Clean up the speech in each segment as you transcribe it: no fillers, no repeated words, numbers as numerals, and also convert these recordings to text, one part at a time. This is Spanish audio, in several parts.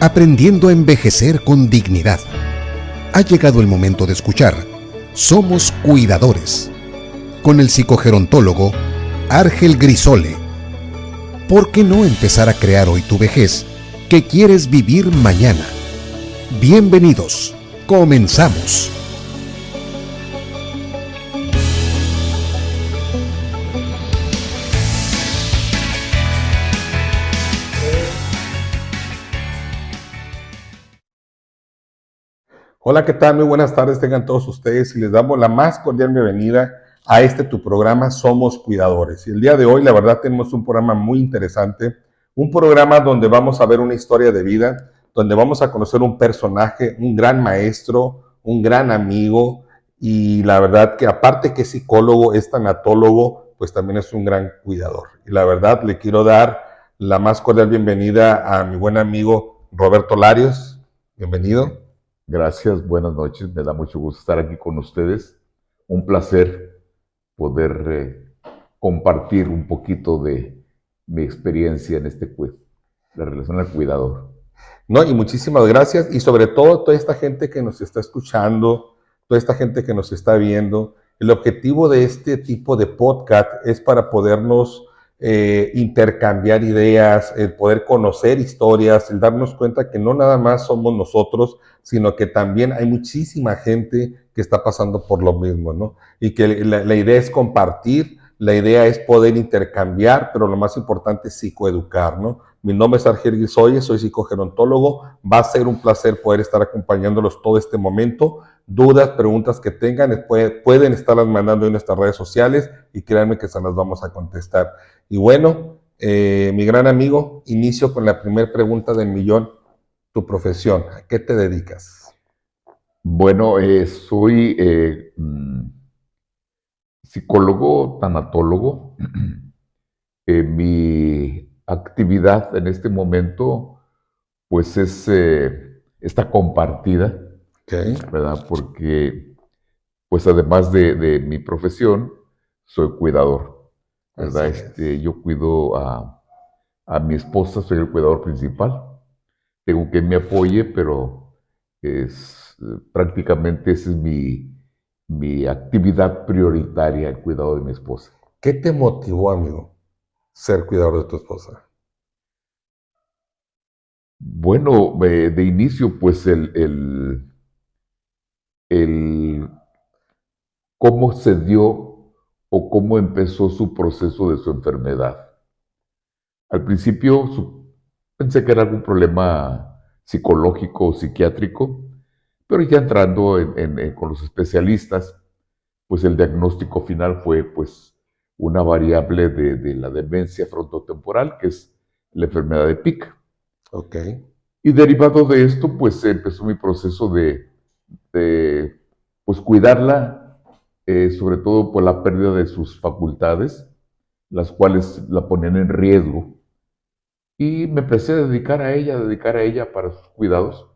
aprendiendo a envejecer con dignidad. Ha llegado el momento de escuchar Somos Cuidadores, con el psicogerontólogo Argel Grisole. ¿Por qué no empezar a crear hoy tu vejez que quieres vivir mañana? Bienvenidos, comenzamos. Hola, ¿qué tal? Muy buenas tardes tengan todos ustedes y les damos la más cordial bienvenida a tu programa Somos Cuidadores. Y el día de hoy, la verdad, tenemos un programa muy interesante, un programa donde vamos a ver una historia de vida, donde vamos a conocer un personaje, un gran maestro, un gran amigo, y la verdad que aparte que es psicólogo, es tanatólogo, pues también es un gran cuidador. Y la verdad, le quiero dar la más cordial bienvenida a mi buen amigo Roberto Larios. Bienvenido. Gracias, buenas noches, me da mucho gusto estar aquí con ustedes. Un placer poder compartir un poquito de mi experiencia en la relación al cuidador. No, y muchísimas gracias, y sobre todo toda esta gente que nos está escuchando, toda esta gente que nos está viendo. El objetivo de este tipo de podcast es para podernos intercambiar ideas, el poder conocer historias, el darnos cuenta que no nada más somos nosotros, sino que también hay muchísima gente que está pasando por lo mismo, ¿no? Y que la idea es compartir, la idea es poder intercambiar, pero lo más importante es psicoeducar, ¿no? Mi nombre es Argel Grisole, soy psicogerontólogo. Va a ser un placer poder estar acompañándolos todo este momento. Dudas, preguntas que tengan, pueden estarlas mandando en nuestras redes sociales y créanme que se las vamos a contestar. Y bueno, mi gran amigo, inicio con la primera pregunta del millón. Tu profesión, ¿a qué te dedicas? Bueno, soy psicólogo, tanatólogo. Mi actividad en este momento, pues está compartida, Okay. ¿verdad? Porque, pues además de mi profesión, soy cuidador, ¿verdad? Yo cuido a mi esposa, soy el cuidador principal. Tengo que me apoye, pero prácticamente esa es mi actividad prioritaria, el cuidado de mi esposa. ¿Qué te motivó, amigo, ser cuidador de tu esposa? Bueno, de inicio, pues el cómo se dio o cómo empezó su proceso de su enfermedad. Al principio pensé que era algún problema psicológico o psiquiátrico, pero ya entrando con los especialistas, pues el diagnóstico final fue pues una variable de la demencia frontotemporal, que es la enfermedad de Pick. Ok. Y derivado de esto, pues empezó mi proceso pues cuidarla, sobre todo por la pérdida de sus facultades, las cuales la ponían en riesgo. Y me empecé a dedicar a ella para sus cuidados.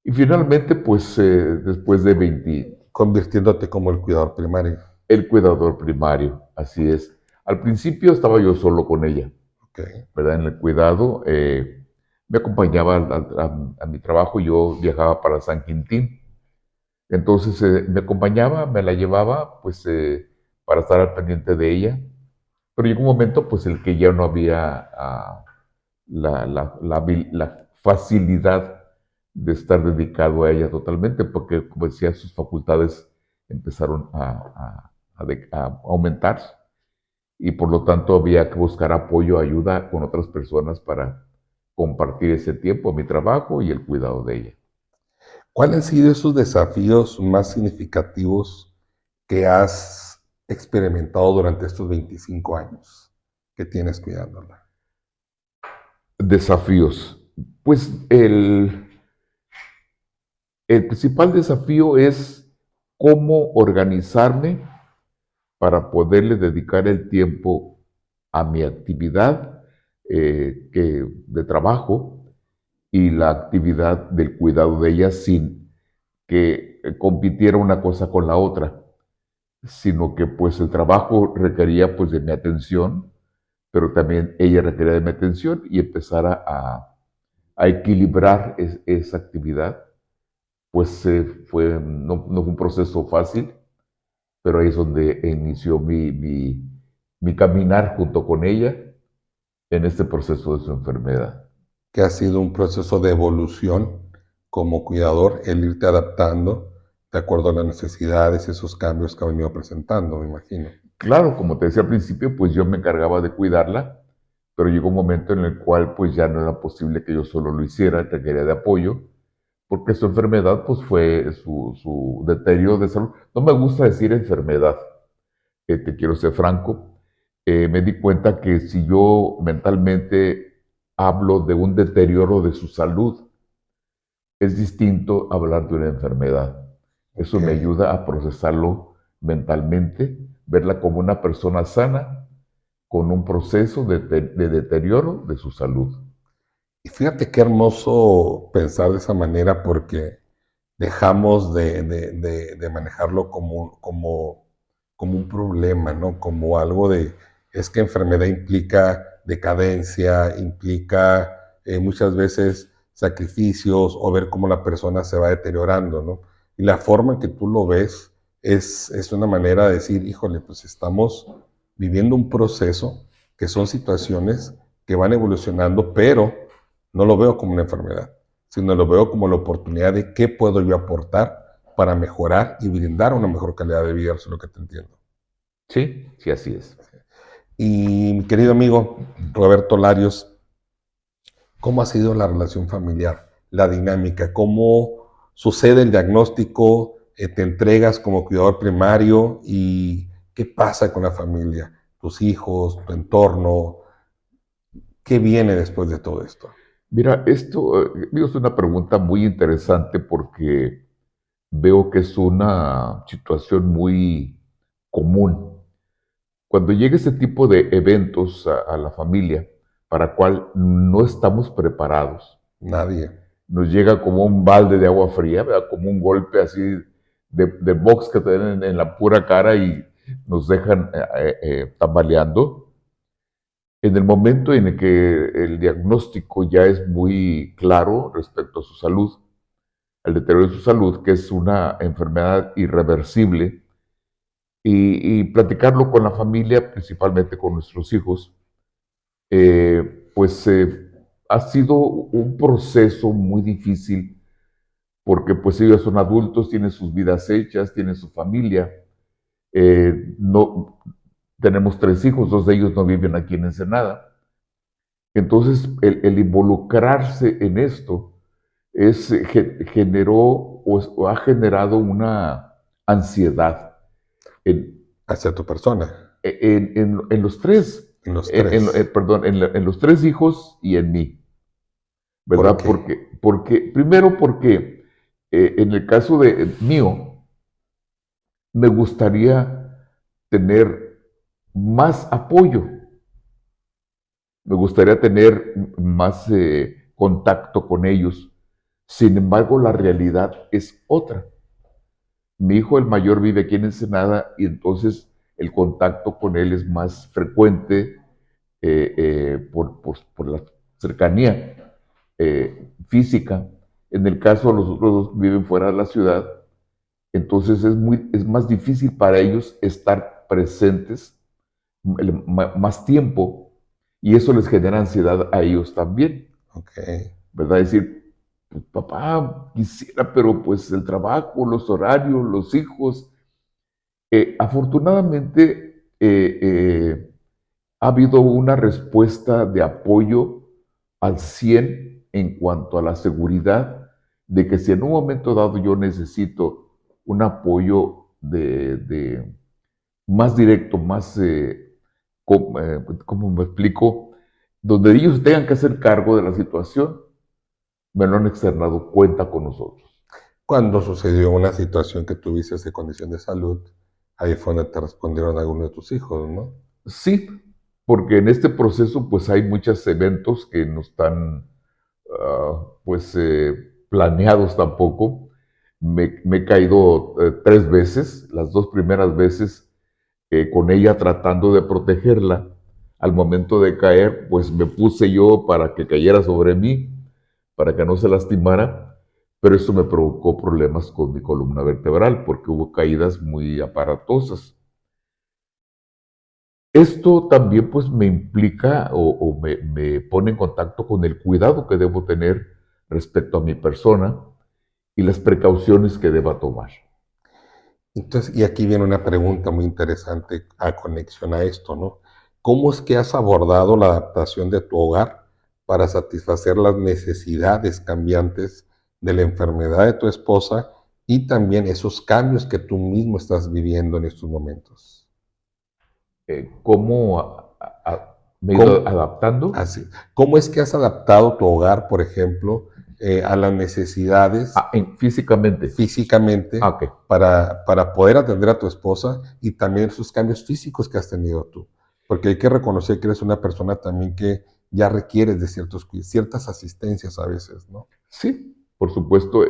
Y finalmente, pues después de 20... Convirtiéndote como el cuidador primario. El cuidador primario, así es. Al principio estaba yo solo con ella, Okay. ¿verdad? En el cuidado, me acompañaba a mi trabajo, yo viajaba para San Quintín. Entonces me acompañaba, me la llevaba, pues para estar al pendiente de ella. Pero llegó un momento, pues el que ya no había la facilidad de estar dedicado a ella totalmente, porque, como decía, sus facultades empezaron a aumentar y por lo tanto había que buscar apoyo, ayuda con otras personas para compartir ese tiempo, mi trabajo y el cuidado de ella. ¿Cuáles han sido esos desafíos más significativos que has experimentado durante estos 25 años que tienes cuidándola? Desafíos. Pues el principal desafío es cómo organizarme para poderle dedicar el tiempo a mi actividad de trabajo y la actividad del cuidado de ella sin que compitiera una cosa con la otra, sino que pues el trabajo requería pues de mi atención, pero también ella requería de mi atención y empezara a equilibrar esa actividad, pues no fue un proceso fácil, pero ahí es donde inició mi caminar junto con ella en este proceso de su enfermedad. Que ha sido un proceso de evolución como cuidador, el irte adaptando de acuerdo a las necesidades y esos cambios que ha venido presentando, me imagino. Claro, como te decía al principio, pues yo me encargaba de cuidarla, pero llegó un momento en el cual pues ya no era posible que yo solo lo hiciera, requería de apoyo, porque su enfermedad pues fue su deterioro de salud. No me gusta decir enfermedad, te quiero ser franco. Me di cuenta que si yo mentalmente hablo de un deterioro de su salud, es distinto hablar de una enfermedad. Eso me Ok. ayuda a procesarlo mentalmente, verla como una persona sana con un proceso de deterioro de su salud. Y fíjate qué hermoso pensar de esa manera porque dejamos de manejarlo como un problema, ¿no? Como algo de, es que enfermedad implica decadencia, implica muchas veces sacrificios o ver cómo la persona se va deteriorando, ¿no? Y la forma en que tú lo ves es una manera de decir, híjole, pues estamos viviendo un proceso que son situaciones que van evolucionando, pero no lo veo como una enfermedad, sino lo veo como la oportunidad de qué puedo yo aportar para mejorar y brindar una mejor calidad de vida, eso es lo que te entiendo. Sí, sí, así es. Y mi querido amigo Roberto Larios, ¿cómo ha sido la relación familiar, la dinámica? ¿Cómo sucede el diagnóstico? ¿Te entregas como cuidador primario? ¿Y qué pasa con la familia? ¿Tus hijos, tu entorno? ¿Qué viene después de todo esto? Mira, esto es una pregunta muy interesante porque veo que es una situación muy común. Cuando llega este tipo de eventos a la familia, para cual no estamos preparados, Nadie. nos llega como un balde de agua fría, ¿verdad? Como un golpe así de box que te dan en la pura cara y nos dejan tambaleando. En el momento en el que el diagnóstico ya es muy claro respecto a su salud, al deterioro de su salud, que es una enfermedad irreversible, y platicarlo con la familia, principalmente con nuestros hijos, pues ha sido un proceso muy difícil porque pues ellos son adultos, tienen sus vidas hechas, tienen su familia. No, tenemos 3 hijos, 2 de ellos no viven aquí en Ensenada. Entonces, el involucrarse en esto generó o ha generado una ansiedad en, Hacia tu persona, en los tres, en los tres. perdón, en los 3 hijos y en mí, ¿Por ¿verdad? qué? Primero porque en el caso de mío, me gustaría tener más apoyo, me gustaría tener más contacto con ellos. Sin embargo, la realidad es otra. Mi hijo, el mayor, vive aquí en Ensenada y entonces el contacto con él es más frecuente por la cercanía física. En el caso de los otros dos que viven fuera de la ciudad, entonces es más difícil para ellos estar presentes más tiempo y eso les genera ansiedad a ellos también, Ok. ¿verdad? Es decir, pues, papá, quisiera, pero pues el trabajo, los horarios, los hijos. Afortunadamente, ha habido una respuesta de apoyo al 100 en cuanto a la seguridad de que si en un momento dado yo necesito un apoyo más directo, más, ¿cómo me explico? Donde ellos tengan que hacer cargo de la situación, me lo han externado, cuenta con nosotros. Cuando sucedió una situación que tuviste de condición de salud, ahí fue donde te respondieron algunos de tus hijos, ¿no? Sí, porque en este proceso pues hay muchos eventos que no están pues planeados tampoco. Me he caído 3 veces, las 2 primeras veces con ella tratando de protegerla. Al momento de caer, pues me puse yo para que cayera sobre mí, para que no se lastimara, pero esto me provocó problemas con mi columna vertebral porque hubo caídas muy aparatosas. Esto también pues me implica me pone en contacto con el cuidado que debo tener respecto a mi persona y las precauciones que deba tomar. Entonces, y aquí viene una pregunta muy interesante a conexión a esto, ¿no? ¿Cómo es que has abordado la adaptación de tu hogar para satisfacer las necesidades cambiantes de la enfermedad de tu esposa y también esos cambios que tú mismo estás viviendo en estos momentos? ¿Cómo me he ido ¿Cómo, adaptando? así, ¿cómo es que has adaptado tu hogar, por ejemplo, a las necesidades Físicamente. físicamente Ok. para poder atender a tu esposa y también esos cambios físicos que has tenido tú? Porque hay que reconocer que eres una persona también que ya requieres de ciertas asistencias a veces, ¿no? Sí, por supuesto,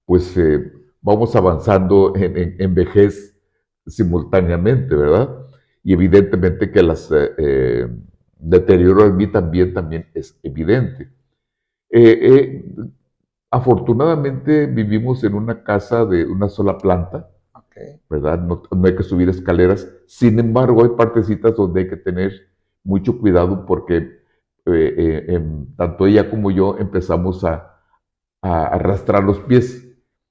pues vamos avanzando en vejez simultáneamente, ¿verdad? Y evidentemente que las deterioro en mí también es evidente. Eh, eh, Afortunadamente vivimos en una casa de una sola planta, Okay. ¿verdad? No hay que subir escaleras. Sin embargo, hay partecitas donde hay que tener mucho cuidado porque tanto ella como yo empezamos a arrastrar los pies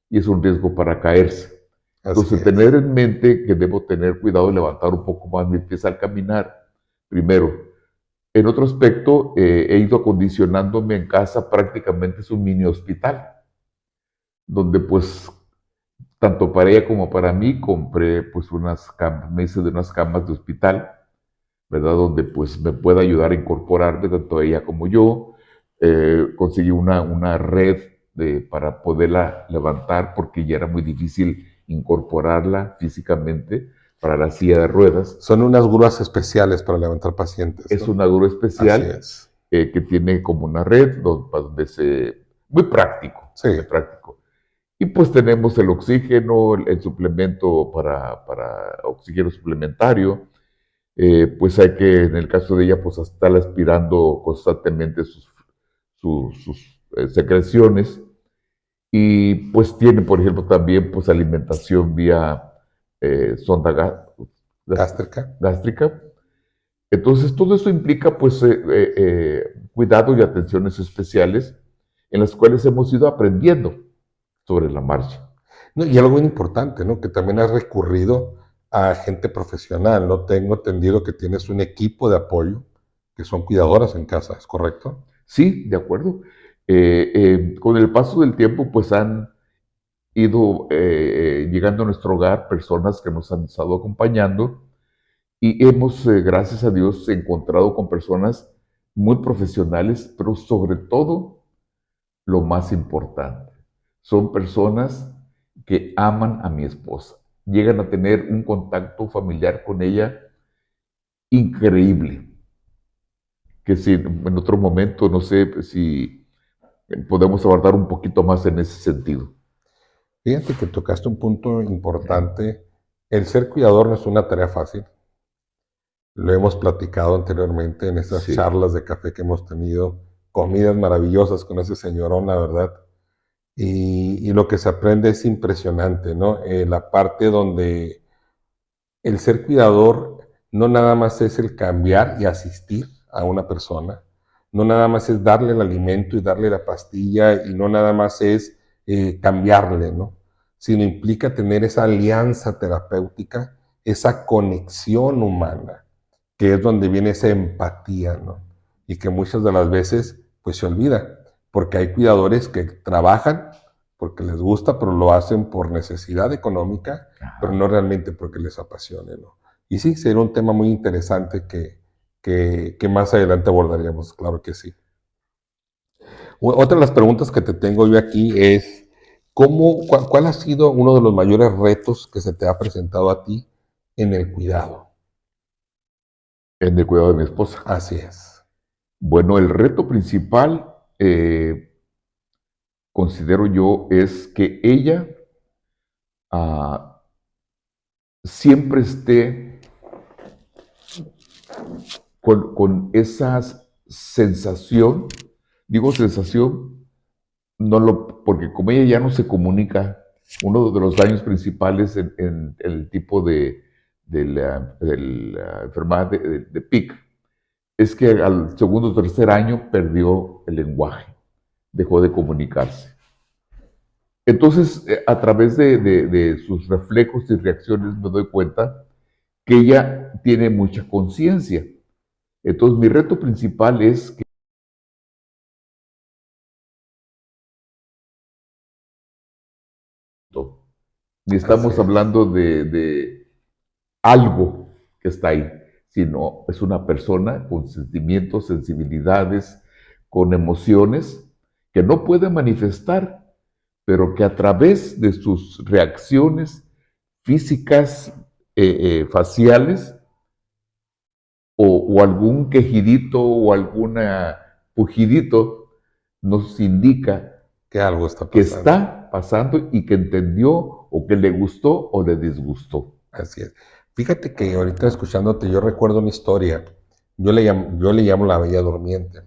y es un riesgo para caerse. Así Entonces, es. tener en mente que debo tener cuidado de levantar un poco más mis pies al caminar, primero. En otro aspecto, he ido acondicionándome en casa, prácticamente es un mini hospital, donde pues tanto para ella como para mí compré pues unas camas, me hice de unas camas de hospital, ¿verdad? Donde pues me pueda ayudar a incorporarme, tanto ella como yo. Conseguí una red para poderla levantar porque ya era muy difícil incorporarla físicamente para la silla de ruedas. Son unas grúas especiales para levantar pacientes, Es ¿no? una grúa Así especial es. que tiene como una red donde muy práctico, Sí, muy práctico. Y pues tenemos el oxígeno, el suplemento para oxígeno suplementario. Pues hay que, en el caso de ella, pues estar aspirando constantemente sus secreciones. Y pues tiene, por ejemplo, también pues alimentación vía sonda gástrica. gástrica. Entonces, todo eso implica pues cuidado y atenciones especiales en las cuales hemos ido aprendiendo sobre la marcha. No, y algo muy importante, ¿no? Que también has recurrido a gente profesional, ¿no? Tengo entendido que tienes un equipo de apoyo, que son cuidadoras en casa, ¿es correcto? Sí, de acuerdo. Con el paso del tiempo, pues han ido llegando a nuestro hogar personas que nos han estado acompañando y hemos, gracias a Dios, encontrado con personas muy profesionales, pero sobre todo, lo más importante, son personas que aman a mi esposa. Llegan a tener un contacto familiar con ella increíble, que si en otro momento, no sé si podemos abordar un poquito más en ese sentido. Fíjate que tocaste un punto importante. El ser cuidador no es una tarea fácil. Lo hemos platicado anteriormente en esas Sí, charlas de café que hemos tenido, comidas maravillosas con ese señorón, la verdad. Y lo que se aprende es impresionante, ¿no? La parte donde el ser cuidador no nada más es el cambiar y asistir a una persona, no nada más es darle el alimento y darle la pastilla y no nada más es cambiarle, ¿no? Sino implica tener esa alianza terapéutica, esa conexión humana, que es donde viene esa empatía, ¿no? Y que muchas de las veces pues se olvida, porque hay cuidadores que trabajan porque les gusta, pero lo hacen por necesidad económica, pero ajá. no realmente porque les apasione, ¿no? Y sí, sería un tema muy interesante que más adelante abordaríamos, claro que sí. Otra de las preguntas que te tengo yo aquí es, ¿cuál ha sido uno de los mayores retos que se te ha presentado a ti en el cuidado? En el cuidado de mi esposa. Así es. Bueno, el reto principal, considero yo, es que ella ah, siempre esté con esa sensación Digo sensación, porque como ella ya no se comunica, uno de los daños principales en el tipo de la enfermedad de PIC es que al segundo o tercer año perdió el lenguaje, dejó de comunicarse. Entonces, a través de sus reflejos y reacciones me doy cuenta que ella tiene mucha conciencia. Entonces, mi reto principal es que ni estamos hablando de algo que está ahí, sino es una persona con sentimientos, sensibilidades, con emociones que no puede manifestar, pero que a través de sus reacciones físicas, faciales, o algún quejidito o algún pujidito nos indica Que algo está que pasando. está pasando y que entendió o que le gustó o le disgustó. Así es. Fíjate que ahorita escuchándote, yo recuerdo una historia. Yo le llamo la Bella Durmiente.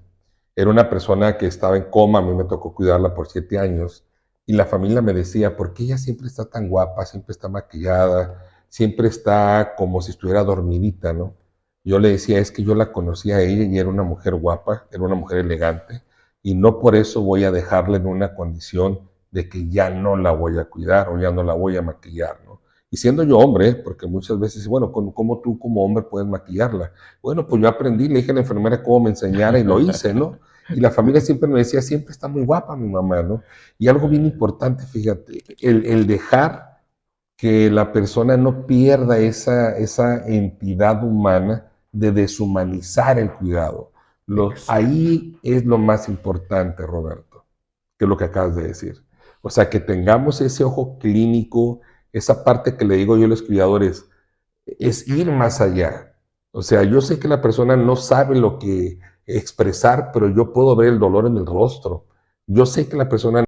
Era una persona que estaba en coma, a mí me tocó cuidarla por 7 años. Y la familia me decía, ¿por qué ella siempre está tan guapa, siempre está maquillada, siempre está como si estuviera dormidita, ¿no? Yo le decía, es que yo la conocía a ella y era una mujer guapa, era una mujer elegante, y no por eso voy a dejarla en una condición de que ya no la voy a cuidar o ya no la voy a maquillar, ¿no? Y siendo yo hombre, porque muchas veces, bueno, ¿cómo tú como hombre puedes maquillarla? Bueno, pues yo aprendí, le dije a la enfermera cómo me enseñara y lo hice, ¿no? Y la familia siempre me decía, siempre está muy guapa mi mamá, ¿no? Y algo bien importante, fíjate, el dejar que la persona no pierda esa entidad humana de deshumanizar el cuidado. Ahí es lo más importante, Roberto, que es lo que acabas de decir. O sea, que tengamos ese ojo clínico, esa parte que le digo yo a los cuidadores, es ir más allá. O sea, yo sé que la persona no sabe lo que expresar, pero yo puedo ver el dolor en el rostro. Yo sé que la persona...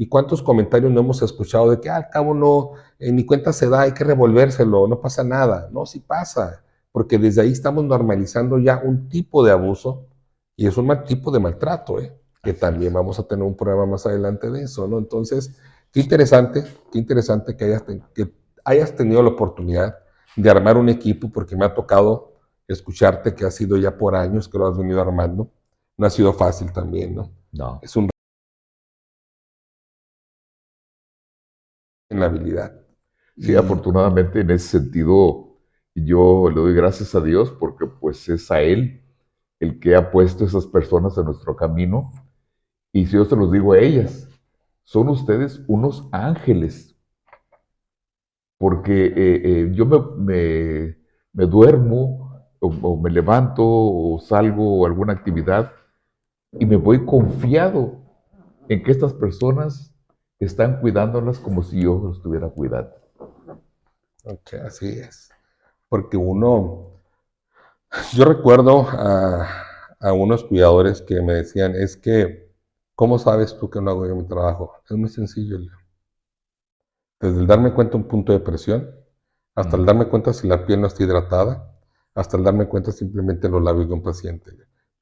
¿Y cuántos comentarios no hemos escuchado de que al cabo no, ni cuenta se da, hay que revolvérselo, no pasa nada? No, sí pasa, porque desde ahí estamos normalizando ya un tipo de abuso y es un mal tipo de maltrato, ¿eh? Que también vamos a tener un programa más adelante de eso, ¿no? Entonces, qué interesante que hayas tenido la oportunidad de armar un equipo, porque me ha tocado escucharte que ha sido ya por años que lo has venido armando. No ha sido fácil también, ¿no? No. Es un en la habilidad. Sí, Y afortunadamente en ese sentido yo le doy gracias a Dios porque pues es a Él el que ha puesto esas personas en nuestro camino. Y si yo se los digo a ellas, son ustedes unos ángeles, porque yo me duermo o me levanto o salgo a alguna actividad y me voy confiado en que estas personas están cuidándolas como si yo los estuviera cuidando. ok, así es. Porque yo recuerdo a unos cuidadores que me decían, es que, ¿cómo sabes tú que no hago yo mi trabajo? Es muy sencillo, Leo. Desde el darme cuenta un punto de presión, hasta el darme cuenta si la piel no está hidratada, hasta el darme cuenta simplemente los labios de un paciente.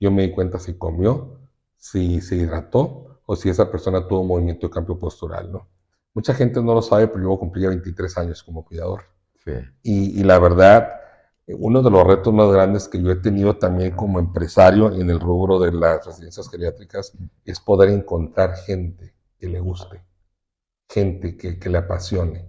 Yo me di cuenta si comió, si se hidrató o si esa persona tuvo movimiento de cambio postural, ¿no? Mucha gente no lo sabe, pero yo cumplí ya 23 años como cuidador. Sí. Y la verdad, uno de los retos más grandes que yo he tenido también como empresario en el rubro de las residencias geriátricas es poder encontrar gente que le guste, gente que le apasione.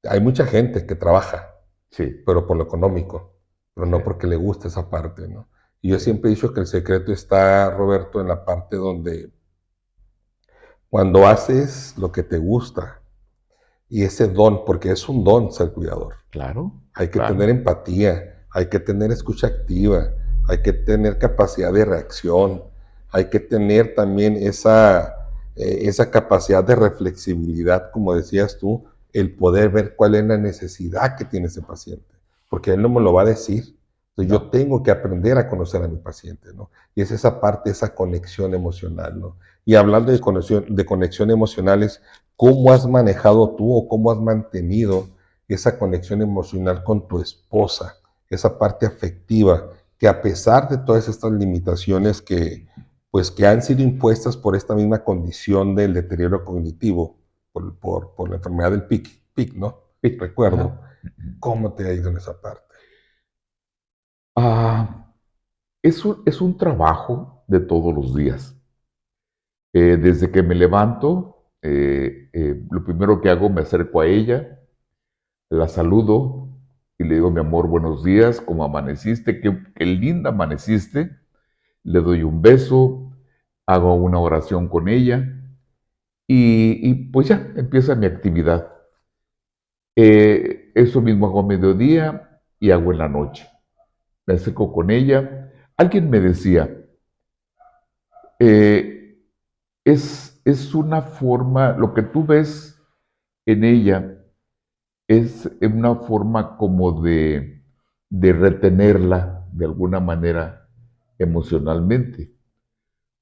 Hay mucha gente que trabaja, Sí, pero por lo económico, pero sí, no porque le guste esa parte, ¿no? Y yo siempre he dicho que el secreto está, Roberto, en la parte donde cuando haces lo que te gusta y ese don, porque es un don ser cuidador. claro, Hay que claro. tener empatía, hay que tener escucha activa, hay que tener capacidad de reacción, hay que tener también esa capacidad de reflexibilidad, como decías tú, el poder ver cuál es la necesidad que tiene ese paciente, porque él no me lo va a decir. Entonces yo No, tengo que aprender a conocer a mi paciente, ¿no? Y es esa parte, esa conexión emocional, ¿no? Y hablando de conexión emocionales, ¿cómo has manejado tú o cómo has mantenido esa conexión emocional con tu esposa, esa parte afectiva que a pesar de todas estas limitaciones que han sido impuestas por esta misma condición del deterioro cognitivo, por la enfermedad del PIC, ¿no? Recuerdo. Ajá. ¿Cómo te ha ido en esa parte? Es un trabajo de todos los días. Desde que me levanto, lo primero que hago, me acerco a ella, la saludo y le digo, mi amor, buenos días, ¿cómo amaneciste? Qué linda amaneciste. Le doy un beso, hago una oración con ella y pues ya empieza mi actividad. Eso mismo hago a mediodía y hago en la noche. Me acerco con ella. Alguien me decía, eh, es una forma, lo que tú ves en ella es una forma como de retenerla de alguna manera emocionalmente.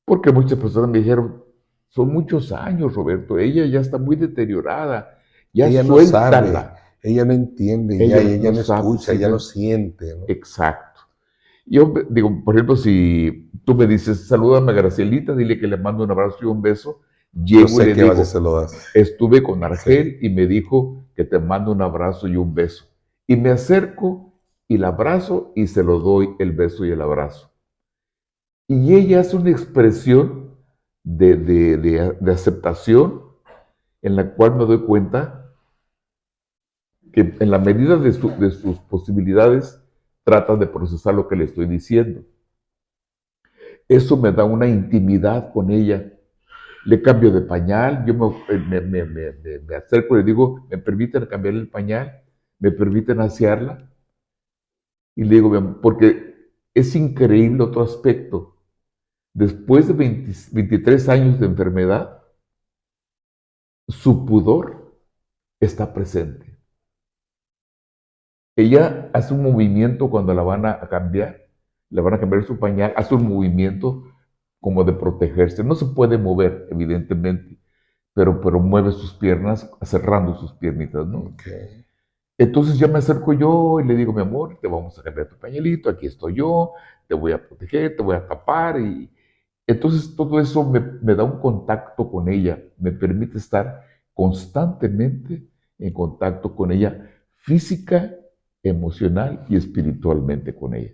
Porque muchas personas me dijeron, son muchos años, Roberto, ella ya está muy deteriorada, ya Ella no sabe, suéltala. ella no entiende, Ella ella no no sabe, escucha, sí, ella no siente, ¿no? exacto. Yo digo, por ejemplo, si tú me dices, salúdame a Gracielita, dile que le mando un abrazo y un beso, Yo llego y sé le que vas a digo, se lo das. estuve con Sí. Argel y me dijo que te mando un abrazo y un beso. Y me acerco y la abrazo y se lo doy el beso y el abrazo. Y ella hace una expresión de aceptación en la cual me doy cuenta que en la medida de sus posibilidades trata de procesar lo que le estoy diciendo. Eso me da una intimidad con ella. Le cambio de pañal, yo me acerco y le digo, ¿me permiten cambiarle el pañal? ¿Me permiten asearla? Y le digo, porque es increíble otro aspecto. Después de 23 años de enfermedad, su pudor está presente. Ella hace un movimiento cuando la van a cambiar, le van a cambiar su pañal, hace un movimiento como de protegerse. No se puede mover, evidentemente, pero mueve sus piernas, cerrando sus piernitas, ¿no? Okay. Entonces ya me acerco yo y le digo, mi amor, te vamos a cambiar tu pañalito, aquí estoy yo, te voy a proteger, te voy a tapar. Y entonces todo eso me da un contacto con ella, me permite estar constantemente en contacto con ella, física, emocional y espiritualmente con ella.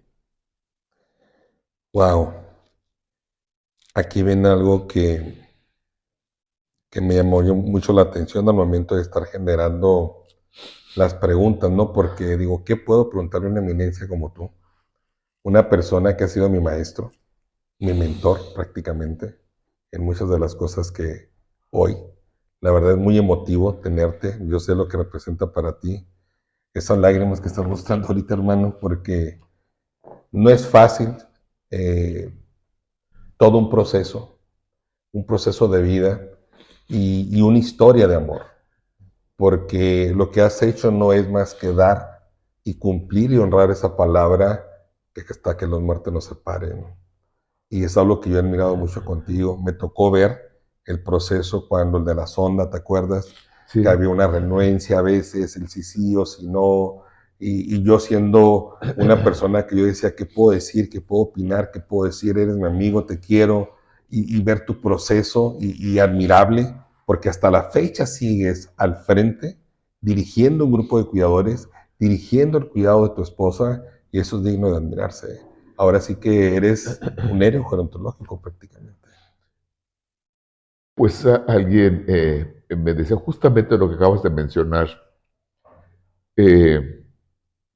Wow. Aquí viene algo que me llamó mucho la atención al momento de estar generando las preguntas, ¿no? Porque digo, ¿qué puedo preguntarle a una eminencia como tú? Una persona que ha sido mi maestro, mi mentor prácticamente, en muchas de las cosas que hoy, la verdad es muy emotivo tenerte, yo sé lo que representa para ti, esas lágrimas que estás mostrando ahorita, hermano, porque no es fácil, eh, todo un proceso de vida y una historia de amor, porque lo que has hecho no es más que dar y cumplir y honrar esa palabra que hasta que los muertos nos separen. Y es algo que yo he admirado mucho contigo. Me tocó ver el proceso cuando el de la sonda, ¿te acuerdas? Sí. Que había una renuencia a veces, el sí o si no. Y yo siendo una persona que yo decía, ¿qué puedo decir? ¿Qué puedo opinar? ¿Qué puedo decir? Eres mi amigo, te quiero. Y ver tu proceso y admirable, porque hasta la fecha sigues al frente, dirigiendo un grupo de cuidadores, dirigiendo el cuidado de tu esposa, y eso es digno de admirarse. Ahora sí que eres un héroe gerontológico prácticamente. Pues alguien me decía justamente lo que acabas de mencionar. Eh,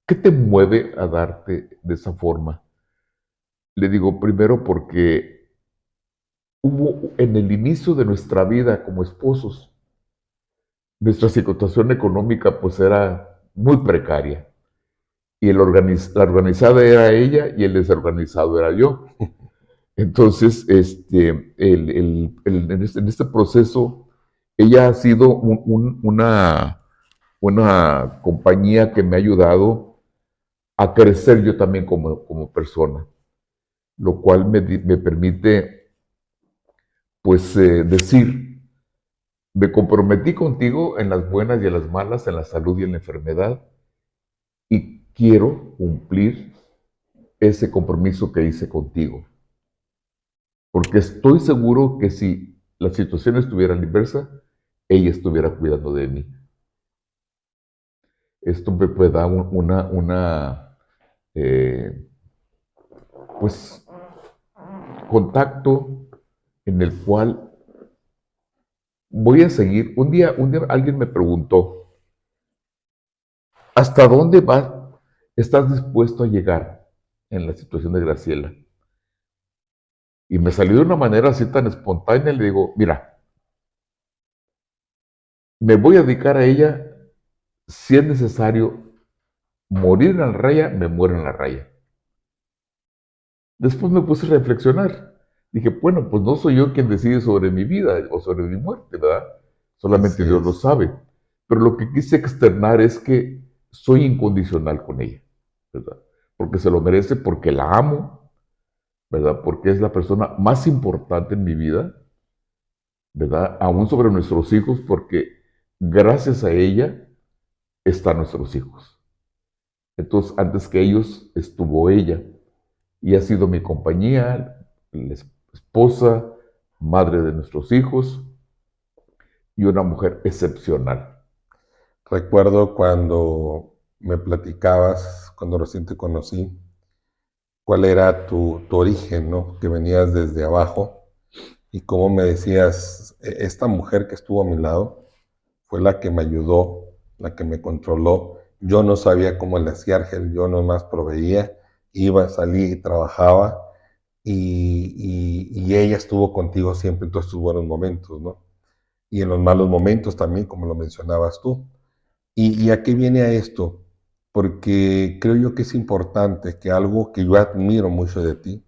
¿Qué te mueve a darte de esa forma? Le digo, primero porque hubo en el inicio de nuestra vida como esposos, nuestra situación económica pues era muy precaria. Y la organizada era ella y el desorganizado era yo. Entonces, en este proceso, ella ha sido una compañía que me ha ayudado a crecer yo también como persona, lo cual me permite, pues, decir, me comprometí contigo en las buenas y en las malas, en la salud y en la enfermedad, y quiero cumplir ese compromiso que hice contigo. Porque estoy seguro que si la situación estuviera a la inversa, ella estuviera cuidando de mí. Esto me puede dar pues, contacto en el cual voy a seguir. Un día alguien me preguntó, ¿hasta dónde estás dispuesto a llegar en la situación de Graciela? Y me salió de una manera así tan espontánea, le digo, mira, me voy a dedicar a ella si es necesario morir en la raya, me muero en la raya. Después me puse a reflexionar. Dije, bueno, pues no soy yo quien decide sobre mi vida o sobre mi muerte, ¿verdad? Solamente Dios lo sabe. Pero lo que quise externar es que soy incondicional con ella, ¿verdad? Porque se lo merece, porque la amo, ¿verdad? Porque es la persona más importante en mi vida, ¿verdad? Aún sobre nuestros hijos, porque gracias a ella están nuestros hijos. Entonces, antes que ellos estuvo ella y ha sido mi compañía, la esposa, madre de nuestros hijos y una mujer excepcional. Recuerdo cuando me platicabas, cuando recién te conocí, cuál era tu origen, ¿no? Que venías desde abajo y cómo me decías, esta mujer que estuvo a mi lado fue la que me ayudó, la que me controló. Yo no sabía cómo le hacía Argel, yo nomás proveía, iba, salía y trabajaba y ella estuvo contigo siempre en todos tus buenos momentos, ¿no? Y en los malos momentos también, como lo mencionabas tú. ¿Y a qué viene a esto? Porque creo yo que es importante que algo que yo admiro mucho de ti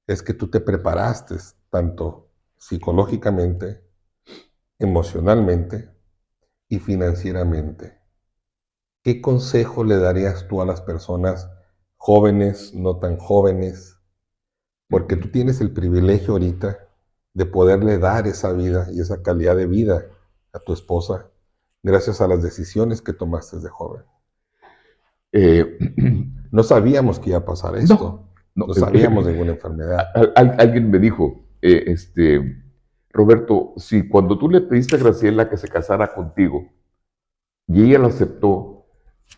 es que tú te preparaste tanto psicológicamente, emocionalmente y financieramente. ¿Qué consejo le darías tú a las personas jóvenes, no tan jóvenes? Porque tú tienes el privilegio ahorita de poderle dar esa vida y esa calidad de vida a tu esposa gracias a las decisiones que tomaste de joven. No sabíamos que iba a pasar esto. No sabíamos de ninguna enfermedad. Alguien me dijo, Roberto, si cuando tú le pediste a Graciela que se casara contigo y ella lo aceptó,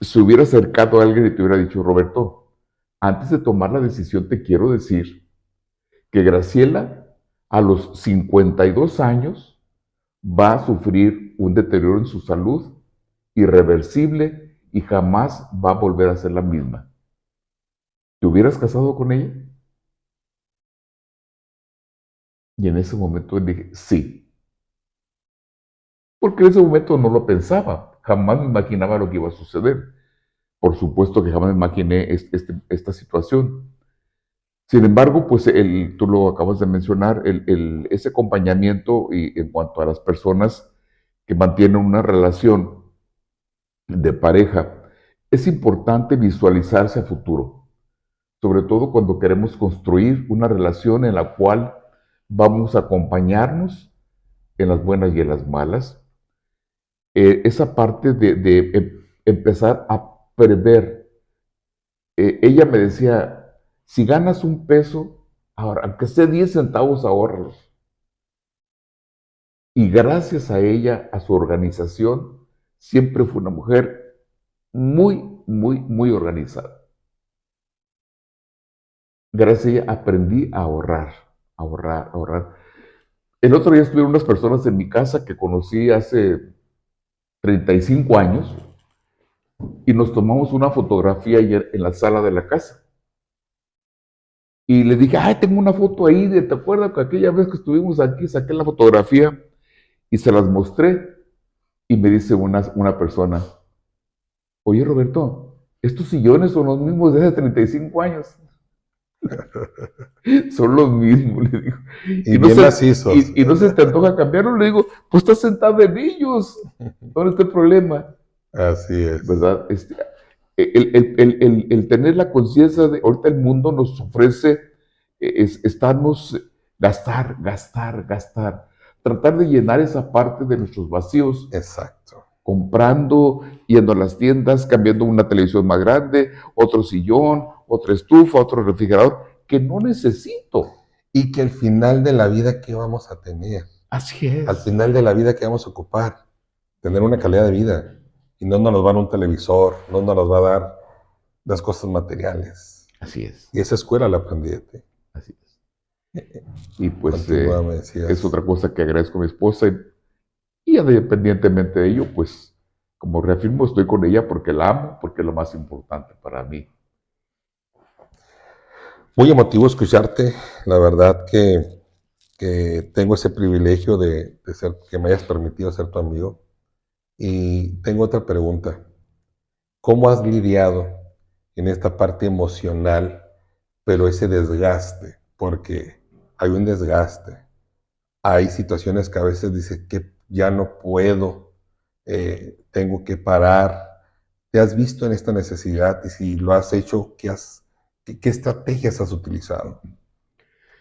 se hubiera acercado a alguien y te hubiera dicho, Roberto, antes de tomar la decisión te quiero decir que Graciela a los 52 años va a sufrir un deterioro en su salud irreversible y jamás va a volver a ser la misma. ¿Te hubieras casado con ella? Y en ese momento dije, sí. Porque en ese momento no lo pensaba. Jamás me imaginaba lo que iba a suceder. Por supuesto que jamás me imaginé esta situación. Sin embargo, pues tú lo acabas de mencionar, ese acompañamiento y en cuanto a las personas que mantienen una relación de pareja, es importante visualizarse a futuro, sobre todo cuando queremos construir una relación en la cual vamos a acompañarnos en las buenas y en las malas. Esa parte de empezar a prever. Ella me decía, si ganas un peso, ahora, aunque sea 10 centavos, ahórralos. Y gracias a ella, a su organización, siempre fue una mujer muy, muy, muy organizada. Gracias a ella aprendí a ahorrar, ahorrar, ahorrar. El otro día estuvieron unas personas en mi casa que conocí hace 35 años y nos tomamos una fotografía ayer en la sala de la casa. Y le dije, ay, tengo una foto ahí, ¿te acuerdas que aquella vez que estuvimos aquí, saqué la fotografía y se las mostré? Y me dice una persona, oye Roberto, estos sillones son los mismos de hace 35 años. Son los mismos, le digo. Y bien macizos. Y no se te antoja cambiarlo, le digo, pues estás sentado en ellos. ¿Dónde está el problema? Así es. ¿Verdad? El tener la conciencia de, ahorita el mundo nos ofrece estarnos, gastar, gastar, gastar. Tratar de llenar esa parte de nuestros vacíos. Exacto. Comprando, yendo a las tiendas, cambiando una televisión más grande, otro sillón, otra estufa, otro refrigerador, que no necesito. Y que al final de la vida, ¿qué vamos a tener? Así es. Al final de la vida, ¿qué vamos a ocupar? Tener una calidad de vida. Y no nos va a dar un televisor, no nos va a dar las cosas materiales. Así es. Y esa escuela la aprendí de ti. Así es. Y pues Continúa, me decías. es otra cosa que agradezco a mi esposa y independientemente de ello, pues como reafirmo, estoy con ella porque la amo, porque es lo más importante para mí. Muy emotivo escucharte. La verdad que tengo ese privilegio de ser, que me hayas permitido ser tu amigo. Y tengo otra pregunta. ¿Cómo has lidiado en esta parte emocional, pero ese desgaste? Porque hay un desgaste. Hay situaciones que a veces dices que ya no puedo, tengo que parar. ¿Te has visto en esta necesidad? Y si lo has hecho, ¿qué estrategias has utilizado?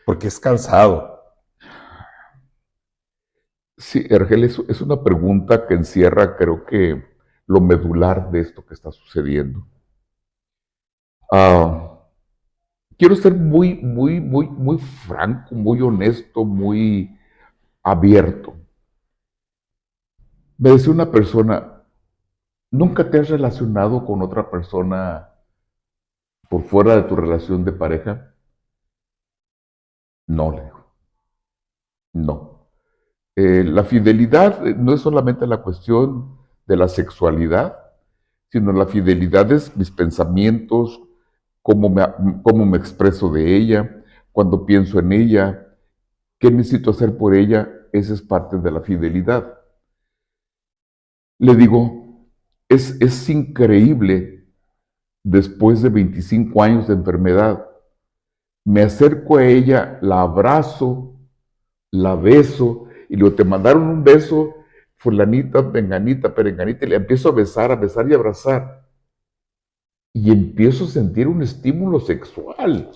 Porque es cansado. Sí, Ergel, es una pregunta que encierra, creo que, lo medular de esto que está sucediendo. Quiero ser muy franco, muy honesto, muy abierto. Me decía una persona, ¿nunca te has relacionado con otra persona por fuera de tu relación de pareja? No, le digo, no. La fidelidad no es solamente la cuestión de la sexualidad, sino la fidelidad es mis pensamientos, cómo me expreso de ella, cuando pienso en ella, qué necesito hacer por ella, esa es parte de la fidelidad. Le digo, es increíble, después de 25 años de enfermedad, me acerco a ella, la abrazo, la beso, y luego te mandaron un beso, fulanita, venganita, perenganita, y le empiezo a besar y abrazar. Y empiezo a sentir un estímulo sexual.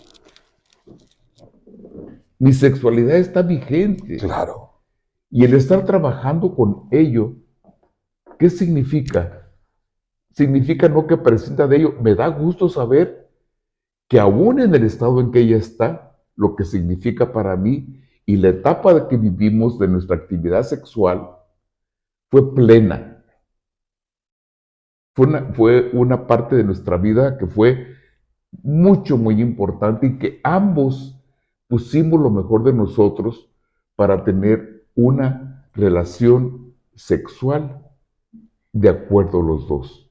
Mi sexualidad está vigente. Claro. Y el estar trabajando con ello, ¿qué significa? Significa no que prescinda de ello. Me da gusto saber que aún en el estado en que ella está, lo que significa para mí y la etapa que vivimos de nuestra actividad sexual fue plena. Fue una parte de nuestra vida que fue muy importante y que ambos pusimos lo mejor de nosotros para tener una relación sexual de acuerdo los dos.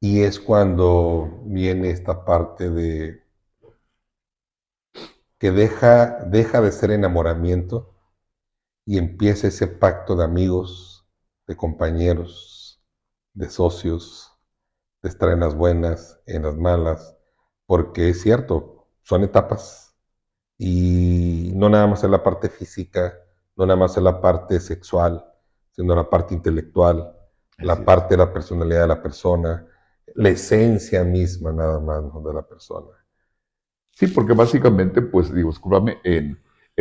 Y es cuando viene esta parte de que deja de ser enamoramiento y empieza ese pacto de amigos, de compañeros, de socios, de estar en las buenas, en las malas, porque es cierto, son etapas y no nada más es la parte física, no nada más es la parte sexual, sino la parte intelectual, la parte de la personalidad de la persona, la esencia misma nada más, ¿no?, de la persona. Sí, porque básicamente, pues digo, discúlpame, en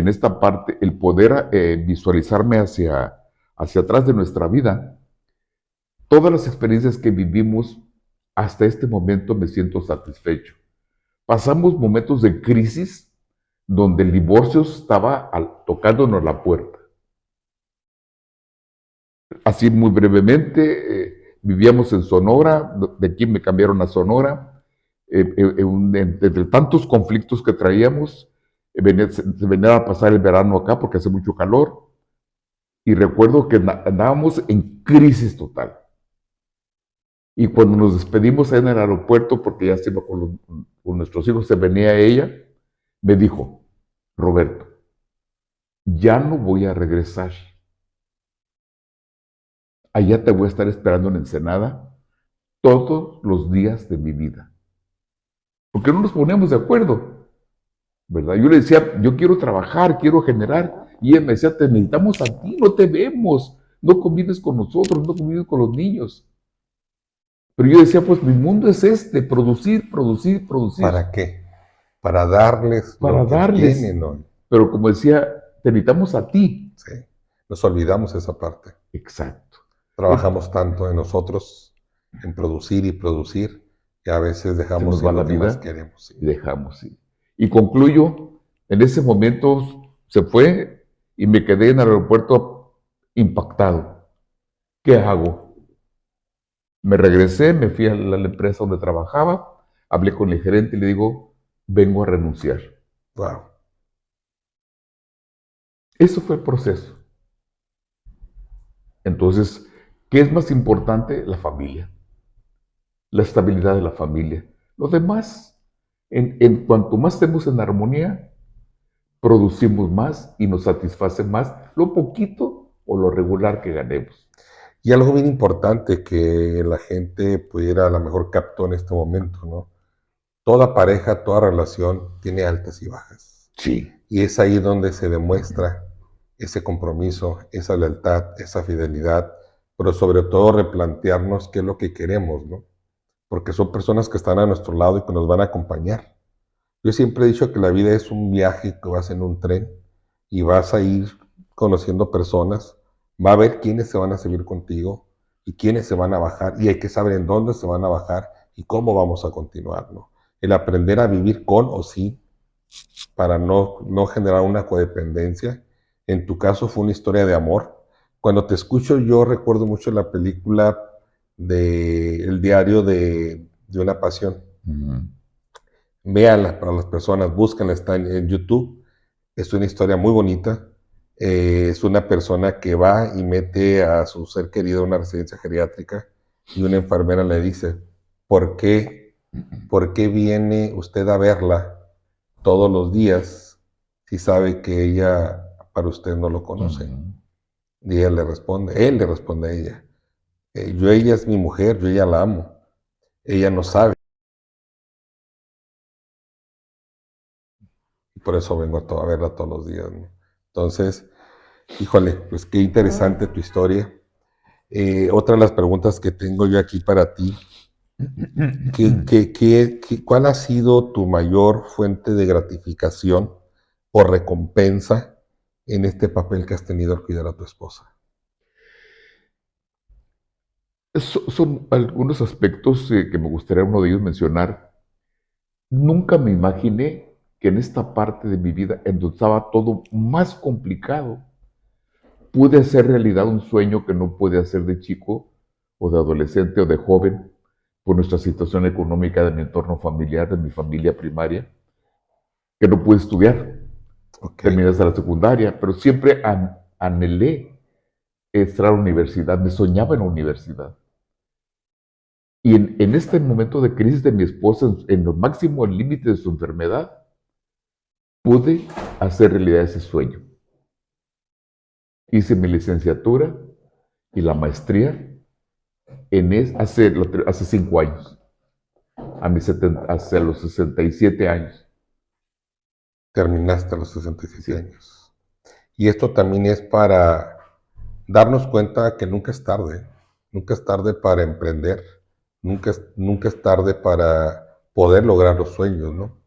esta parte, el poder visualizarme hacia atrás de nuestra vida, todas las experiencias que vivimos hasta este momento me siento satisfecho. Pasamos momentos de crisis donde el divorcio estaba tocándonos la puerta. Así muy brevemente, vivíamos en Sonora, de aquí me cambiaron a Sonora. Entre tantos conflictos que traíamos, se venía a pasar el verano acá porque hace mucho calor. Y recuerdo que andábamos en crisis total. Y cuando nos despedimos ahí en el aeropuerto, porque ya se iba con nuestros hijos, se venía ella, me dijo, Roberto, ya no voy a regresar. Allá te voy a estar esperando en Ensenada todos los días de mi vida. Porque no nos poníamos de acuerdo, ¿verdad? Yo le decía, yo quiero trabajar, quiero generar. Y ella me decía, te necesitamos a ti, no te vemos. No convives con nosotros, no convives con los niños. Pero yo decía, pues mi mundo es este, producir. ¿Para qué? Para darles Para lo que darles. tienen hoy. Pero como decía, te necesitamos a ti. Sí, nos olvidamos esa parte. Exacto. Trabajamos tanto en nosotros, en producir y producir, y a veces Se dejamos nos ir va la lo que más vida queremos. Sí. y dejamos ir. Y concluyo, en ese momento se fue y me quedé en el aeropuerto impactado. ¿Qué hago? Me regresé, me fui a la empresa donde trabajaba, hablé con el gerente y le digo, vengo a renunciar. Wow. Eso fue el proceso. Entonces, ¿qué es más importante? La familia, la estabilidad de la familia. Lo demás, en cuanto más estemos en armonía, producimos más y nos satisface más lo poquito o lo regular que ganemos. Y algo bien importante que la gente pudiera a lo mejor captó en este momento, ¿no? Toda pareja, toda relación tiene altas y bajas. Sí. Y es ahí donde se demuestra ese compromiso, esa lealtad, esa fidelidad, pero sobre todo replantearnos qué es lo que queremos, ¿no? Porque son personas que están a nuestro lado y que nos van a acompañar. Yo siempre he dicho que la vida es un viaje que vas en un tren y vas a ir conociendo personas, va a haber quiénes se van a seguir contigo y quiénes se van a bajar y hay que saber en dónde se van a bajar y cómo vamos a continuar, ¿no? El aprender a vivir con o sin para no generar una codependencia. En tu caso fue una historia de amor. Cuando te escucho yo recuerdo mucho la película de El diario de una pasión. Véanla para las personas, búscanla, está en YouTube. Es una historia muy bonita. Es una persona que va y mete a su ser querido a una residencia geriátrica y una enfermera le dice, ¿por qué, ¿por qué viene usted a verla todos los días si sabe que ella para usted no lo conoce? Y él le responde a ella, ella es mi mujer, yo ella la amo, ella no sabe, y por eso vengo a verla todos los días, ¿no? Entonces, híjole, pues qué interesante tu historia. Otra de las preguntas que tengo yo aquí para ti, ¿cuál ha sido tu mayor fuente de gratificación o recompensa en este papel que has tenido al cuidar a tu esposa? Son algunos aspectos que me gustaría uno de ellos mencionar. Nunca me imaginé que en esta parte de mi vida, en donde estaba todo más complicado, pude hacer realidad un sueño que no pude hacer de chico o de adolescente o de joven por nuestra situación económica de mi entorno familiar, de mi familia primaria, que no pude estudiar. Ok, Terminé hasta la secundaria, pero siempre anhelé entrar a la universidad, me soñaba en la universidad. Y en este momento de crisis de mi esposa, en lo máximo, el límite de su enfermedad, pude hacer realidad ese sueño. Hice mi licenciatura y la maestría hace 5 años, hacia los 67 años. terminaste a los 67 Sí. años. Y esto también es para darnos cuenta que nunca es tarde para emprender, nunca es tarde para poder lograr los sueños, ¿no?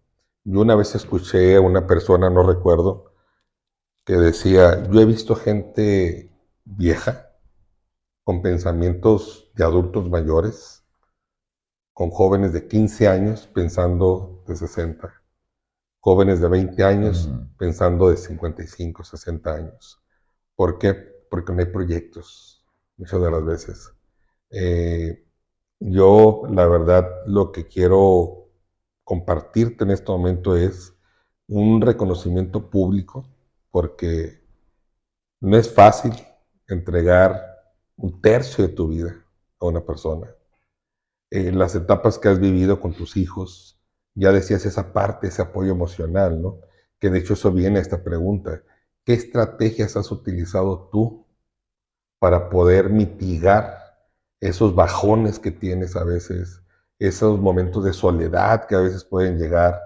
Yo una vez escuché a una persona, no recuerdo, que decía, yo he visto gente vieja, con pensamientos de adultos mayores, con jóvenes de 15 años pensando de 60, jóvenes de 20 años pensando de 55, 60 años. ¿Por qué? Porque no hay proyectos, muchas de las veces. Eh, yo, la verdad, lo que quiero compartirte en este momento es un reconocimiento público, porque no es fácil entregar un tercio de tu vida a una persona. Las etapas que has vivido con tus hijos, ya decías esa parte, ese apoyo emocional, ¿no? Que de hecho eso viene a esta pregunta. ¿Qué estrategias has utilizado tú para poder mitigar esos bajones que tienes a veces, esos momentos de soledad que a veces pueden llegar,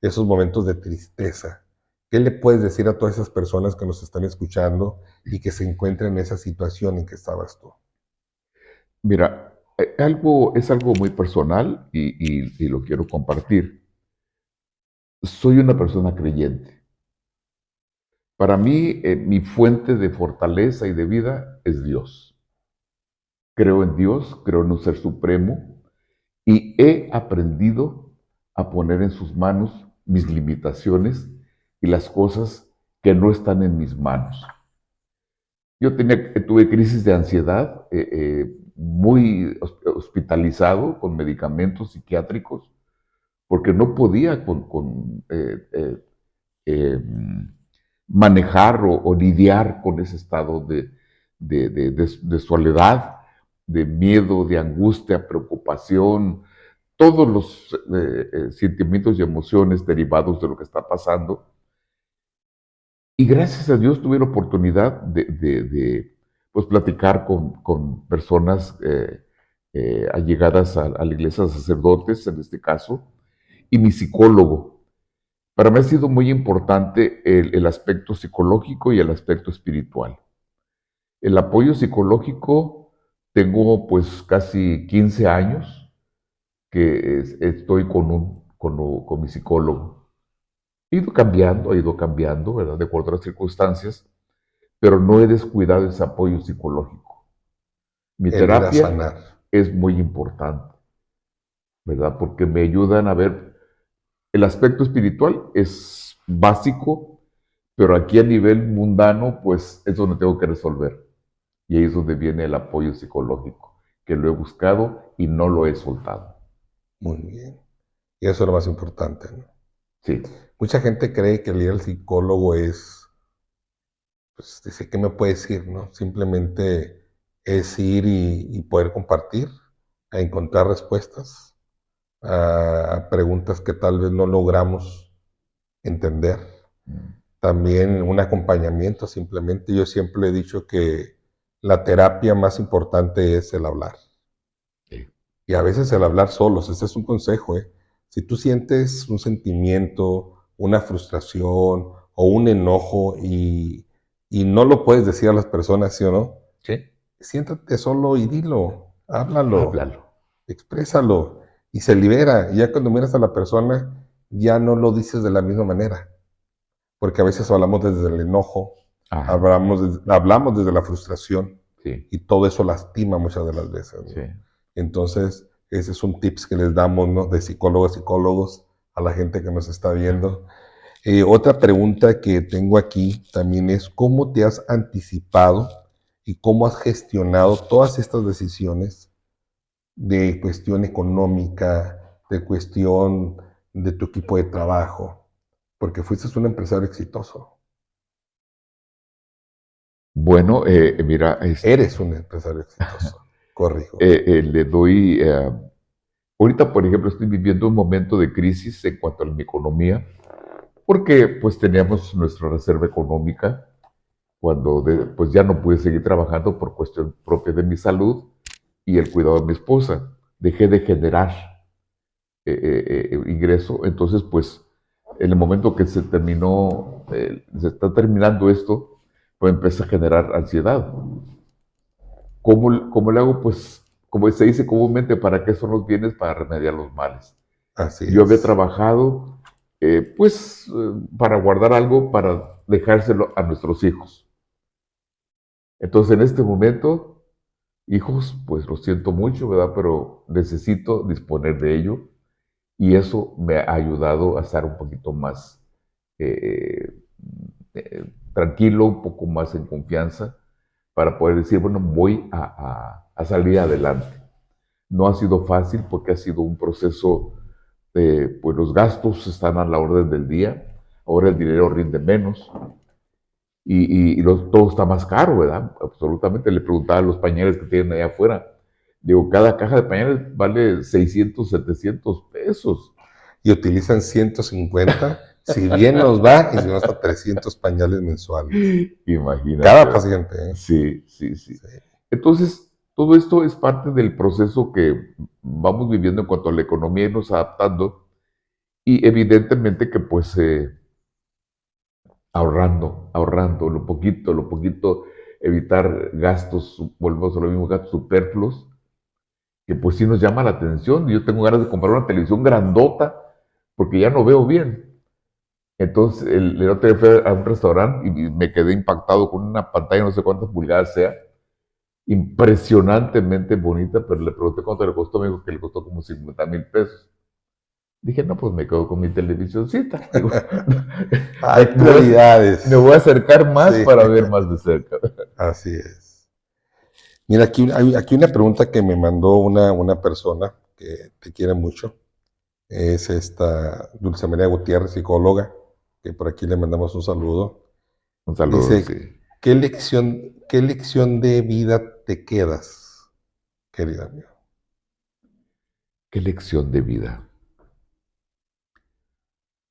esos momentos de tristeza? ¿Qué le puedes decir a todas esas personas que nos están escuchando y que se encuentran en esa situación en que estabas tú? Mira, es algo muy personal y lo quiero compartir. Soy una persona creyente. Para mí, mi fuente de fortaleza y de vida es Dios. Creo en Dios, creo en un ser supremo y he aprendido a poner en sus manos mis limitaciones y las cosas que no están en mis manos. Tuve crisis de ansiedad, muy hospitalizado con medicamentos psiquiátricos, porque no podía eh, manejar o lidiar con ese estado de soledad, de miedo, de angustia, preocupación, todos los sentimientos y emociones derivados de lo que está pasando. Y gracias a Dios tuve la oportunidad pues, platicar con personas allegadas a la iglesia, sacerdotes en este caso, y mi psicólogo. Para mí ha sido muy importante el aspecto psicológico y el aspecto espiritual. El apoyo psicológico, tengo pues casi 15 años que estoy con mi psicólogo. Ha ido cambiando, ¿verdad? De acuerdo a las circunstancias, pero no he descuidado ese apoyo psicológico. Mi El ir a terapia sanar. es muy importante, ¿verdad? Porque me ayudan a ver, el aspecto espiritual es básico, pero aquí a nivel mundano, pues es donde tengo que resolver. Y ahí es donde viene el apoyo psicológico, que lo he buscado y no lo he soltado. Muy bien. Y eso es lo más importante, ¿no? Sí. Mucha gente cree que el ir al psicólogo es, pues, dice, ¿qué me puede decir, no? Simplemente es ir y poder compartir, a encontrar respuestas a preguntas que tal vez no logramos entender. También un acompañamiento, simplemente. Yo siempre he dicho que la terapia más importante es el hablar. Sí. Y a veces el hablar solos, ese es un consejo, ¿eh? Si tú sientes un sentimiento, una frustración o un enojo y no lo puedes decir a las personas, ¿sí o no? Sí. Siéntate solo y dilo, háblalo, Háblalo. exprésalo y se libera. Y ya cuando miras a la persona, ya no lo dices de la misma manera. Porque a veces hablamos desde el enojo, Ajá. hablamos desde la frustración Sí. y todo eso lastima muchas de las veces, ¿no? Sí. Entonces, ese es un tips que les damos, ¿no? De psicólogos a la gente que nos está viendo. Otra pregunta que tengo aquí también es, ¿cómo te has anticipado y cómo has gestionado todas estas decisiones de cuestión económica, de cuestión de tu equipo de trabajo? Porque fuiste un empresario exitoso. Bueno, mira, Eres un empresario exitoso. Corrijo. le doy, ahorita por ejemplo estoy viviendo un momento de crisis en cuanto a mi economía, porque pues teníamos nuestra reserva económica cuando pues ya no pude seguir trabajando por cuestión propia de mi salud y el cuidado de mi esposa. Dejé de generar ingreso, entonces pues en el momento que se está terminando esto, pues empieza a generar ansiedad. ¿Cómo le hago? Pues, como se dice comúnmente, ¿para qué son los bienes? Para remediar los males. Así Yo había es. trabajado, para guardar algo para dejárselo a nuestros hijos. Entonces, en este momento, hijos, pues lo siento mucho, ¿verdad? Pero necesito disponer de ello y eso me ha ayudado a estar un poquito más tranquilo, un poco más en confianza para poder decir, bueno, voy a salir adelante. No ha sido fácil porque ha sido un proceso, pues los gastos están a la orden del día, ahora el dinero rinde menos todo está más caro, ¿verdad? Absolutamente. Le preguntaba a los pañales que tienen allá afuera. Digo, cada caja de pañales vale 600, 700 pesos. Y utilizan 150, si bien nos va, y si no hasta 300 pañales mensuales. Imagínate. Cada paciente, ¿eh? Sí, sí, sí. Sí. Entonces, todo esto es parte del proceso que vamos viviendo en cuanto a la economía y nos adaptando. Y evidentemente que pues ahorrando lo poquito, evitar gastos, volvemos a lo mismo, gastos superfluos, que pues sí nos llama la atención. Yo tengo ganas de comprar una televisión grandota porque ya no veo bien. Entonces, el otro día fui a un restaurante y me quedé impactado con una pantalla, no sé cuántas pulgadas sea, impresionantemente bonita, pero le pregunté cuánto le costó, me dijo que le costó como 50,000 pesos. Dije, no, pues me quedo con mi televisioncita. Digo, Hay me voy a- prioridades. me voy a acercar más Sí. para ver más de cerca. Así es. Mira, aquí una pregunta que me mandó una persona que te quiere mucho. Es esta Dulce María Gutiérrez, psicóloga, que por aquí le mandamos un saludo. Un saludo, Dice, sí. qué lección de vida te quedas, querida amiga? Qué lección de vida.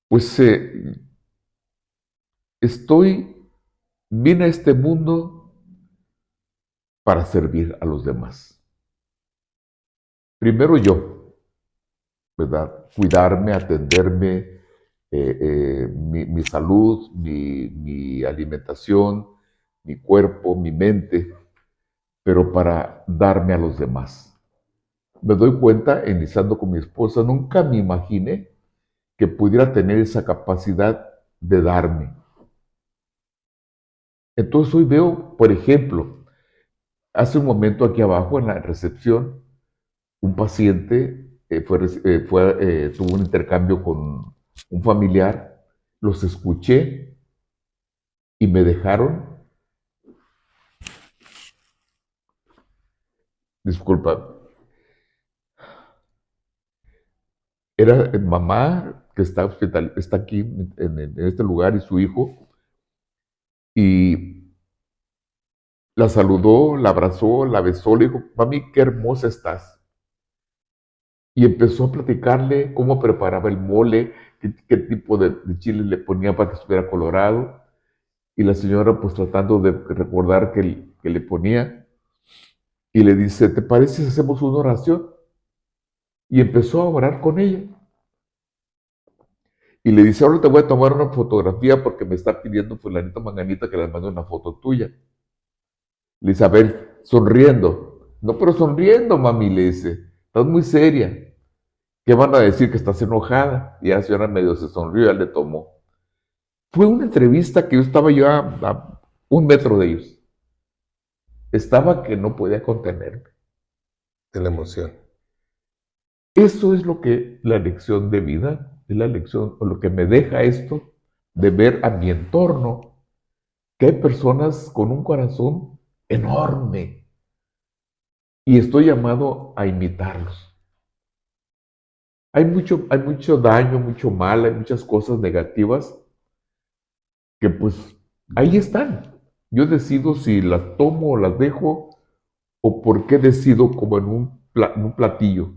Pues vine a este mundo para servir a los demás. Primero yo, ¿verdad? Cuidarme, atenderme, mi salud, mi alimentación, mi cuerpo, mi mente, pero para darme a los demás. Me doy cuenta, iniciando con mi esposa, nunca me imaginé que pudiera tener esa capacidad de darme. Entonces hoy veo, por ejemplo, hace un momento aquí abajo en la recepción, un paciente tuvo un intercambio con un familiar, los escuché y me dejaron, disculpa, era mamá que está aquí en este lugar y su hijo, y la saludó, la abrazó, la besó, le dijo, mami, qué hermosa estás. Y empezó a platicarle cómo preparaba el mole, qué tipo de chile le ponía para que estuviera colorado. Y la señora, pues tratando de recordar que le ponía, y le dice, ¿te parece si hacemos una oración? Y empezó a orar con ella. Y le dice, ahora te voy a tomar una fotografía porque me está pidiendo fulanito manganita que le mande una foto tuya. Le dice, a ver, sonriendo. No, pero sonriendo, mami, le dice, estás muy seria. ¿Qué van a decir que estás enojada? Y la señora medio se sonrió y ya le tomó. Fue una entrevista que yo estaba a 1 metro de ellos. Estaba que no podía contenerme. De la emoción. Eso es lo que la lección de vida, es la lección o lo que me deja esto de ver a mi entorno, que hay personas con un corazón enorme y estoy llamado a imitarlos. Hay mucho daño, mucho mal, hay muchas cosas negativas que pues ahí están. Yo decido si las tomo o las dejo o por qué decido como en un platillo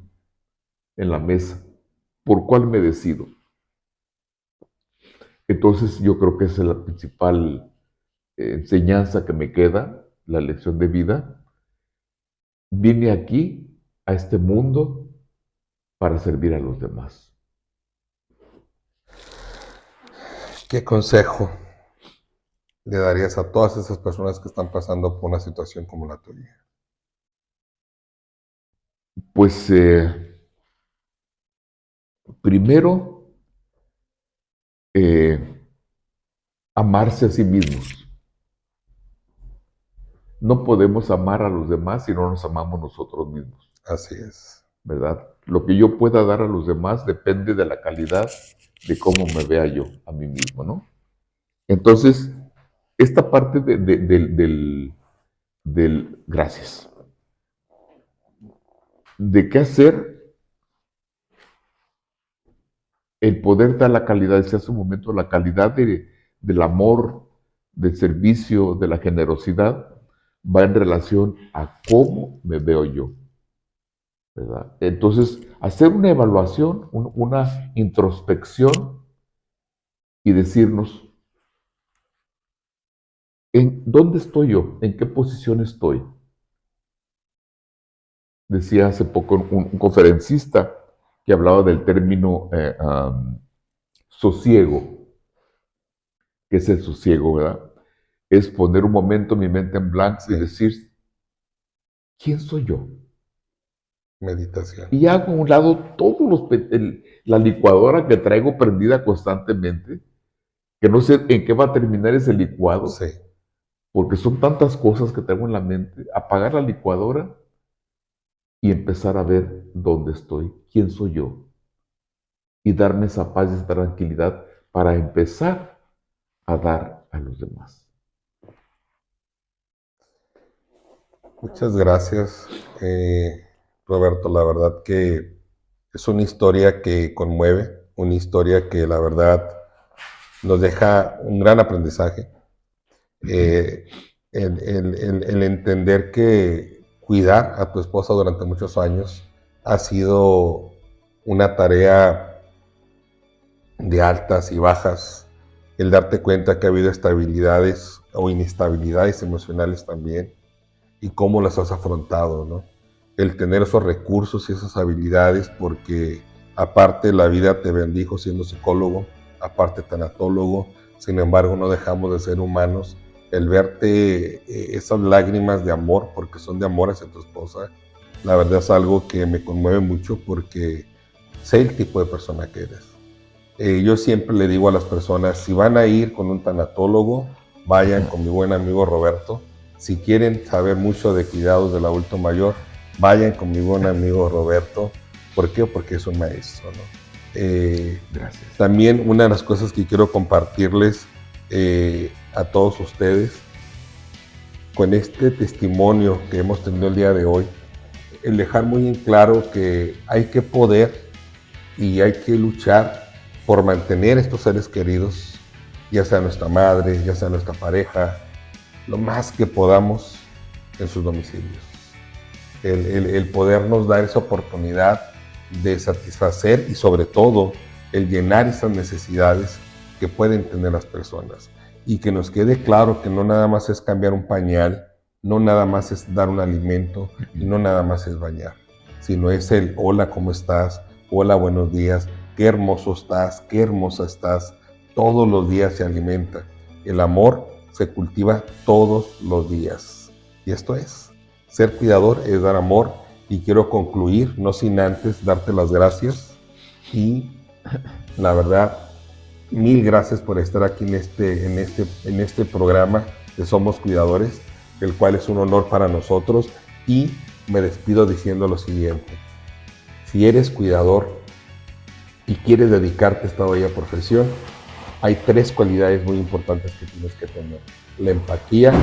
en la mesa. ¿Por cuál me decido? Entonces yo creo que esa es la principal enseñanza que me queda, la lección de vida. Vine aquí, a este mundo, para servir a los demás. ¿Qué consejo le darías a todas esas personas que están pasando por una situación como la tuya? Pues primero, amarse a sí mismos. No podemos amar a los demás si no nos amamos nosotros mismos, Así es. ¿verdad? Lo que yo pueda dar a los demás depende de la calidad de cómo me vea yo a mí mismo, ¿no? Entonces, esta parte gracias, de qué hacer, el poder dar la calidad, decía hace un momento, la calidad del amor, del servicio, de la generosidad, va en relación a cómo me veo yo, ¿verdad? Entonces, hacer una evaluación, una introspección y decirnos, ¿en dónde estoy yo? ¿En qué posición estoy? Decía hace poco un conferencista que hablaba del término sosiego. ¿Qué es el sosiego, verdad? Es poner un momento mi mente en blanco Sí. y decir, ¿quién soy yo? Meditación. Y hago a un lado todos la licuadora que traigo prendida constantemente, que no sé en qué va a terminar ese licuado, Sí. porque son tantas cosas que tengo en la mente. Apagar la licuadora y empezar a ver dónde estoy, quién soy yo, y darme esa paz y esa tranquilidad para empezar a dar a los demás. Muchas gracias, Roberto. La verdad que es una historia que conmueve, una historia que la verdad nos deja un gran aprendizaje. El entender que cuidar a tu esposa durante muchos años ha sido una tarea de altas y bajas, el darte cuenta que ha habido estabilidades o inestabilidades emocionales también, y cómo las has afrontado, ¿no? El tener esos recursos y esas habilidades, porque aparte la vida te bendijo siendo psicólogo, aparte tanatólogo, sin embargo no dejamos de ser humanos. El verte esas lágrimas de amor, porque son de amor hacia tu esposa, la verdad es algo que me conmueve mucho porque sé el tipo de persona que eres. Yo siempre le digo a las personas, si van a ir con un tanatólogo, vayan con mi buen amigo Roberto. Si quieren saber mucho de cuidados del adulto mayor, vayan con mi buen amigo Roberto. ¿Por qué? Porque es un maestro, ¿no? Gracias. También una de las cosas que quiero compartirles a todos ustedes, con este testimonio que hemos tenido el día de hoy, el dejar muy en claro que hay que poder y hay que luchar por mantener estos seres queridos, ya sea nuestra madre, ya sea nuestra pareja, lo más que podamos en sus domicilios. El podernos dar esa oportunidad de satisfacer y sobre todo el llenar esas necesidades que pueden tener las personas. Y que nos quede claro que no nada más es cambiar un pañal, no nada más es dar un alimento, y no nada más es bañar, sino es el hola, ¿cómo estás? Hola, buenos días, qué hermoso estás, qué hermosa estás. Todos los días se alimenta. El amor se cultiva todos los días. Y esto es, ser cuidador es dar amor. Y quiero concluir, no sin antes darte las gracias. Y la verdad, mil gracias por estar aquí en este programa de Somos Cuidadores, el cual es un honor para nosotros. Y me despido diciendo lo siguiente. Si eres cuidador y quieres dedicarte a esta bella profesión, hay 3 cualidades muy importantes que tienes que tener. La empatía,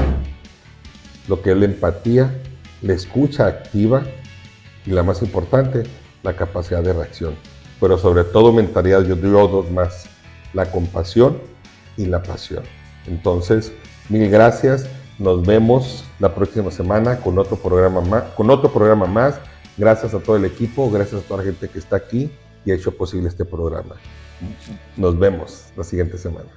lo que es la empatía, la escucha activa y la más importante, la capacidad de reacción. Pero sobre todo mentalidad, yo digo 2 más, la compasión y la pasión. Entonces, mil gracias. Nos vemos la próxima semana con otro programa más. Gracias a todo el equipo, gracias a toda la gente que está aquí y ha hecho posible este programa. Nos vemos la siguiente semana.